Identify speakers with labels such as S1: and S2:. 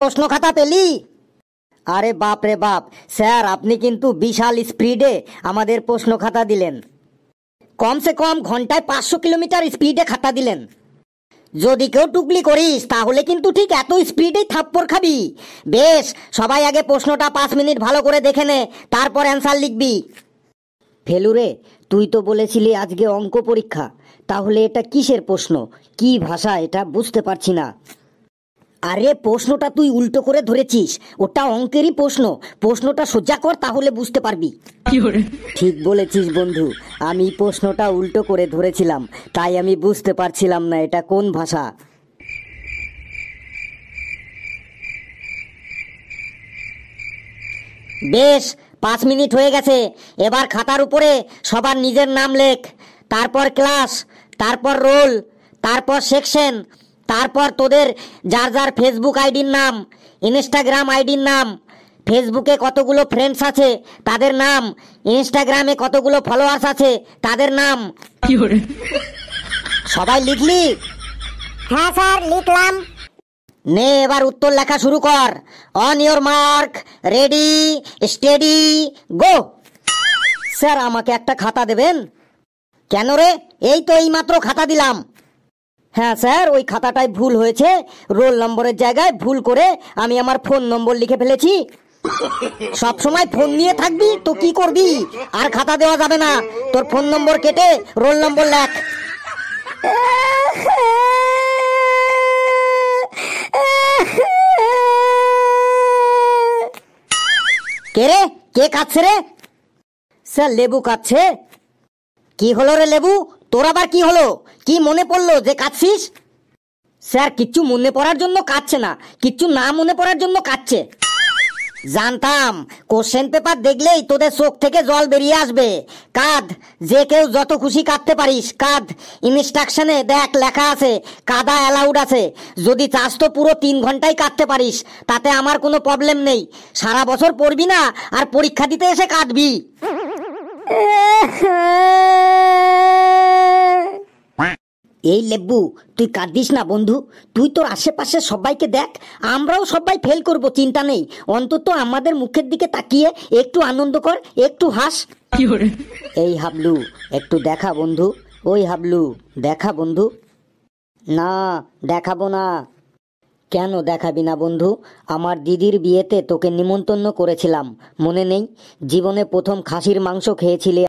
S1: প্রশ্ন খাতা পেলি? আরে বাপ রে বাপ স্যার, আপনি কিন্তু বিশাল স্পিডে আমাদের প্রশ্ন খাতা দিলেন। কমসে কম ঘন্টায় 500 কিলোমিটার স্পিডে খাতা দিলেন। যদি কেউ টুকলি করিস তাহলে কিন্তু ঠিক এত স্পিডেই থাপ্পড় খাবি। বেশ, সবাই আগে প্রশ্নটা 5 মিনিট ভালো করে দেখে নে, তারপর অ্যান্সার লিখবি। ফেলুরে, তুই তো বলেছিলি আজকে অঙ্ক পরীক্ষা, তাহলে এটা কিসের প্রশ্ন, কি ভাষা এটা বুঝতে পারছি না। আরে প্রশ্নটা তুই উল্টো করে ধরেছিস, ওটা অঙ্কেরই প্রশ্ন। প্রশ্নটা সোজা কর, তাহলে বুঝতে পারবি। ঠিক বলেছিস বন্ধু, আমি প্রশ্নটা উল্টো করে ধরেছিলাম, তাই আমি বুঝতে পারছিলাম না এটা কোন ভাষা। বেশ, 5 মিনিট হয়ে গেছে। এবার খাতার উপরে সবার নিজের নাম লেখ, তারপর ক্লাস, তারপর রোল, তারপর সেকশন, তারপর তোদের যার যার ফেসবুক আইডির নাম, ইনস্টাগ্রাম আইডির নাম, ফেসবুকে কতগুলো ফ্রেন্ডস আছে তাদের নাম, ইনস্টাগ্রামে কতগুলো ফলোয়ার্স আছে তাদের নাম। সবাই লিখলি?
S2: হ্যাঁ স্যার, লিখলাম।
S1: নে এবার উত্তর লেখা শুরু কর। On your mark, ready, steady, go. Sir, আমাকে একটা খাতা দেবেন? কেন রে? এই তো এইমাত্র খাতা দিলাম। হ্যাঁ স্যার, ওই খাতাটায় ভুল হয়েছে। রোল নম্বরের জায়গায় ভুল করে আমি আমার ফোন নম্বর লিখে ফেলেছি। সব সময় ফোন নিয়ে থাকবি তো কি করবি? আর খাতা দেওয়া যাবে না, তোর ফোন নম্বর কেটে রোল নম্বর লেখ। কে রে? কে কাঁদছে রে? স্যার, লেবু কাঁদছে। কি হলো রে লেবু, তোর আবার কি হলো? কি মনে পড়লো যে কাঁদছিস? স্যার, কিচ্ছু মনে পড়ার জন্য কাঁদছে না, কিচ্ছু না মনে পড়ার জন্য কাঁদছে। জানতাম, কোশ্চেন পেপার দেখলেই তোদের চোখ থেকে জল বেরিয়ে আসবে। কাঁদ, যে কেউ যত খুশি কাঁদতে পারিস, কাঁদ। ইনস্ট্রাকশনে দেখ লেখা আছে কাদা অ্যালাউড আছে। যদি চাস তো পুরো 3 ঘন্টায় কাঁদতে পারিস, তাতে আমার কোনো প্রবলেম নেই। সারা বছর পড়বি না আর পরীক্ষা দিতে এসে কাঁদবি। এই লেবু, তুই কাঁদিস না বন্ধু, তুই তোর আশেপাশে সবাইকে দেখ, আমরাও সবাই ফেল করব, চিন্তা নেই। অন্তত আমাদের মুখের দিকে তাকিয়ে একটু আনন্দ কর, একটু হাস। এই হাবলু, একটু দেখা বন্ধু। ওই হাবলু, দেখা বন্ধু। না, দেখাবো না। কেন দেখাবি না বন্ধু? আমার দিদির বিয়েতে তোকে নিমন্ত্রণ করেছিলাম, মনে নেই? জীবনে প্রথম খাসির মাংস খেয়েছিলে।